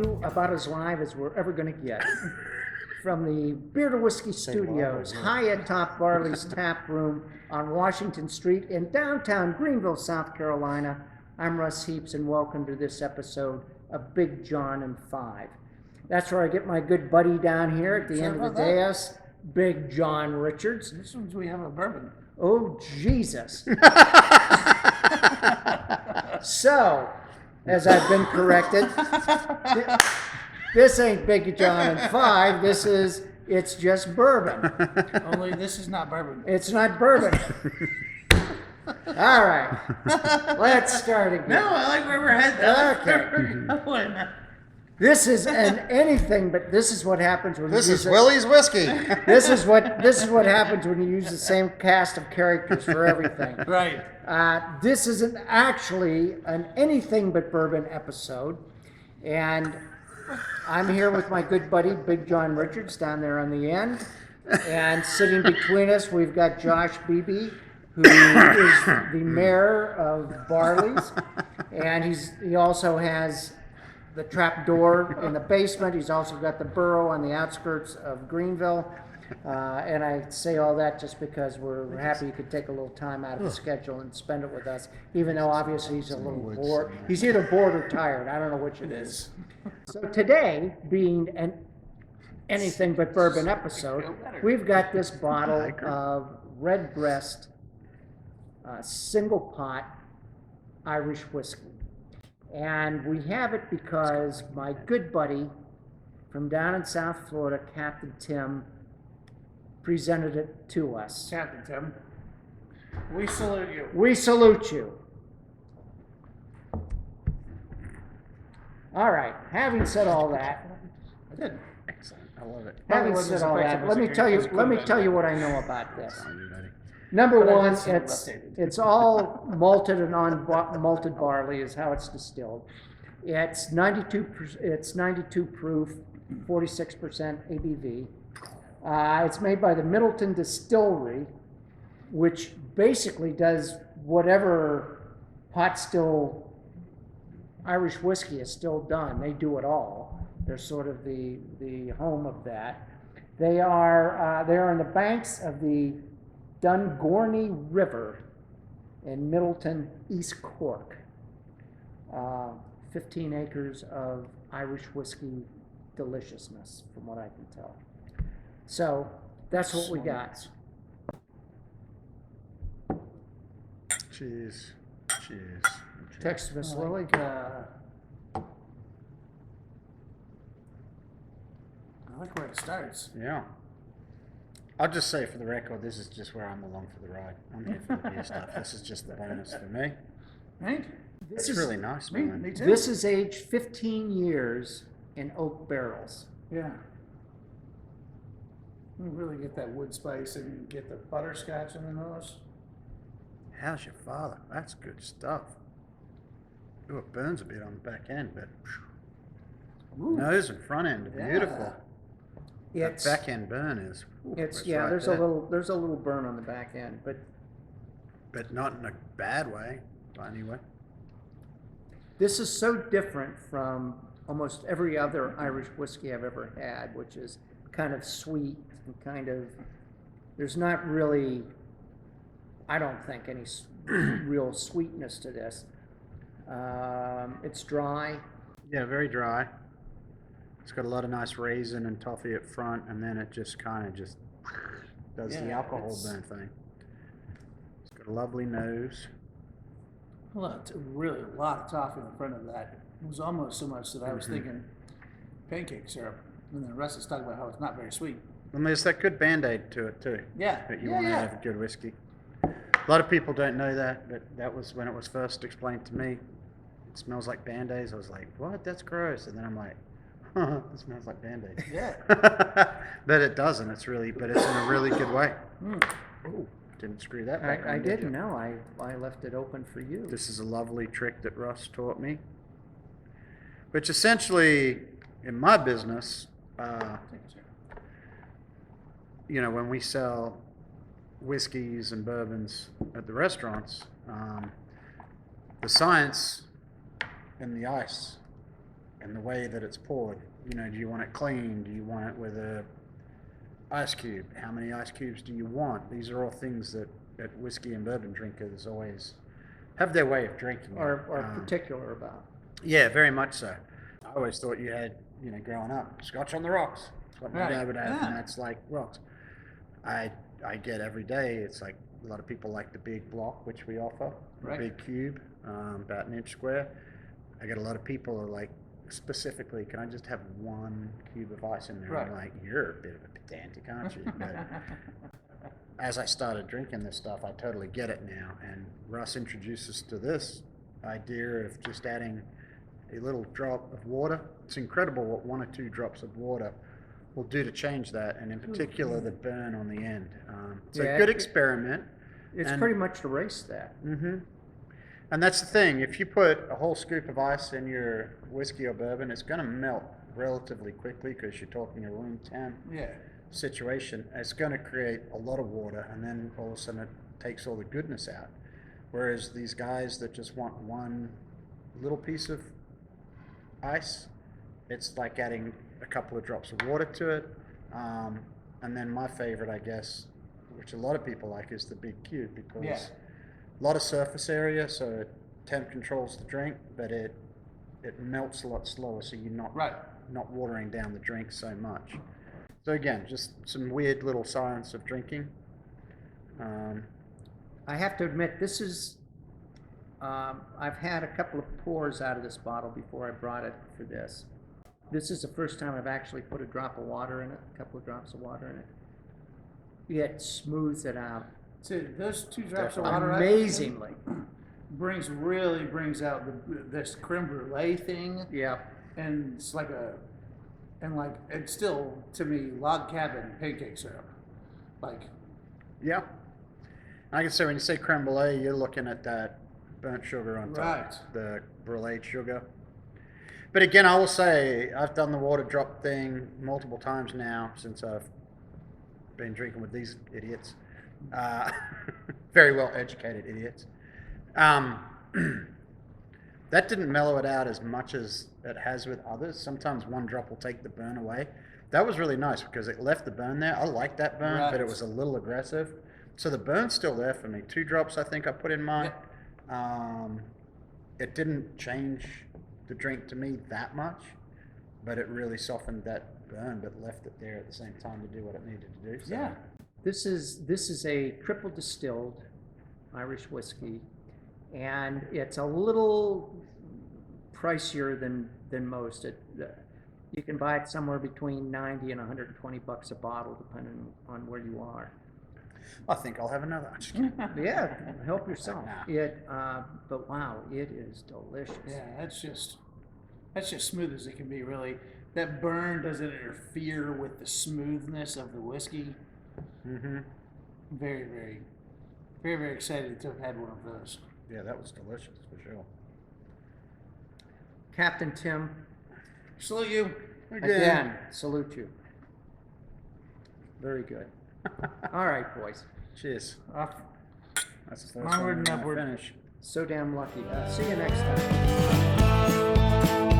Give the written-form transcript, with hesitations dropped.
you about as live as we're ever going to get. From the Beer to Whiskey Studios, high atop Barley's Tap Room on Washington Street in downtown Greenville, South Carolina, I'm Russ Heaps, and welcome to this episode of Big John and Five. That's where I get my good buddy down here at the end of the dais, Big John Richards. This one's we have a bourbon. Oh, Jesus. So, as I've been corrected, this ain't Big John and Five. It's just bourbon. Only this is not bourbon. It's not bourbon. All right. Let's start again. No, I like where we're headed. Okay. This is anything, but this is what happens when this is Willie's whiskey. This is what happens when you use the same cast of characters for everything. Right. This isn't actually an anything but bourbon episode, and I'm here with my good buddy Big John Richards down there on the end, and sitting between us we've got Josh Beebe, who is the mayor of Barley's, and he also has the trap door in the basement. He's also got the burrow on the outskirts of Greenville. And I say all that just because we're happy you could take a little time out of the schedule and spend it with us, even though obviously he's a little bored. He's either bored or tired. I don't know which it is. So today, being an anything but bourbon episode, we've got this bottle of Redbreast single pot Irish whiskey. And we have it because my good buddy from down in South Florida, Captain Tim, presented it to us. Captain Tim, we salute you. We salute you. All right. Having said all that, I did. Excellent. I love it. having wasn't said all that, surprising, let me was tell it you. cool Let me then? tell you what I know about this. Are you ready? Number But I one, did see it it's updated. all malted and non-malted barley is how it's distilled. It's 92. It's 92 proof, 46% ABV. It's made by the Middleton Distillery, which basically does whatever pot still Irish whiskey is still done. They do it all. They're sort of the home of that. They are on the banks of the Dungorney River in Middleton, East Cork. 15 acres of Irish whiskey deliciousness, from what I can tell. So that's what we got. Cheers. Cheers. Text Miss Lily. I like where it starts. Yeah. I'll just say for the record, this is just where I'm along for the ride. I'm here for the beer stuff. This is just the bonus for me. Right? It's really nice, Me man. too. This is aged 15 years in oak barrels. Yeah. You really get that wood spice and get the butterscotch in the nose. How's your father? That's good stuff. Ooh, it burns a bit on the back end, but Ooh. nose and front end are Yeah. beautiful. That It's back end burn is. it's it's yeah. right There's there. a little burn on the back end, But not in a bad way, anyway. this is so different from almost every other Irish whiskey I've ever had, which is kind of sweet and kind of. There's not really, I don't think, any real sweetness to this. It's dry. Yeah, very dry. It's got a lot of nice raisin and toffee up front, and then it just kind of just does the Yeah, alcohol it's- burn thing. It's got a lovely nose. Really a lot of toffee in the front of that. It was almost so much that I was thinking pancake syrup. And then the rest is talking about how it's not very sweet. And there's that good Band-Aid to it too. Yeah. That you yeah, want to yeah. have a good whiskey. A lot of people don't know that, but that was when it was first explained to me. It smells like Band-Aids. I was like, what? That's gross. And then I'm like, it smells like Band-Aid. Yeah. But it doesn't. It's in a really good way. Mm. Oh, didn't screw that back I on, did didn't you? know. I left it open for you. This is a lovely trick that Russ taught me. Which essentially, in my business, when we sell whiskeys and bourbons at the restaurants, the science and the ice and the way that it's poured. You know, do you want it clean? Do you want it with a ice cube? How many ice cubes do you want? These are all things that whiskey and bourbon drinkers always have their way of drinking. Are particular about. Yeah, very much so. I always thought you had, you know, growing up, Scotch on the rocks. That's what my dad would have, and that's like rocks. I get every day. It's like a lot of people like the big block, which we offer, the big cube, about an inch square. I get a lot of people are like, specifically, can I just have 1 cube of ice in there? I'm like, you're a bit of a pedantic, aren't you? But as I started drinking this stuff, I totally get it now. And Russ introduced us to this idea of just adding a little drop of water. It's incredible what 1 or 2 drops of water will do to change that, and in particular the burn on the end. It's a good experiment. It's pretty much erased that. And that's the thing. If you put a whole scoop of ice in your whiskey or bourbon, it's going to melt relatively quickly because you're talking a room temp situation. It's going to create a lot of water, and then all of a sudden it takes all the goodness out. Whereas these guys that just want 1 little piece of ice, it's like adding a couple of drops of water to it. And then my favorite, I guess, which a lot of people like, is the big cube, because a lot of surface area, so it temp controls the drink, but it melts a lot slower, so you're not watering down the drink so much. So again, just some weird little science of drinking. I have to admit, this is, I've had a couple of pours out of this bottle before I brought it for this. This is the first time I've actually put a drop of water in it, a couple of drops of water in it. It smooths it out. So those 2 drops of water amazingly really brings out this creme brulee thing. Yeah. And it's like it's still, to me, log cabin pancake syrup. Like. Yeah. I can say when you say creme brulee, you're looking at that burnt sugar on top, the brulee sugar. But again, I will say I've done the water drop thing multiple times now since I've been drinking with these idiots. Very well educated idiots. That didn't mellow it out as much as it has with others. Sometimes 1 drop will take the burn away. That was really nice because it left the burn there. I like that burn, but it was a little aggressive. So the burn's still there for me. 2 drops I think I put in mine. It didn't change the drink to me that much, but it really softened that burn, but left it there at the same time to do what it needed to do. So. This is a triple distilled Irish whiskey, and it's a little pricier than most. You can buy it somewhere between $90 and $120 a bottle, depending on where you are. I think I'll have another. Yeah, help yourself. But wow, it is delicious. Yeah, that's just smooth as it can be. Really, that burn doesn't interfere with the smoothness of the whiskey. Very, very, very, very excited to have had one of those. Yeah, that was delicious for sure. Captain Tim, salute you again. Salute you. Very good. All right, boys. Cheers. That's the first onward one and upward. finish. So damn lucky. See you next time.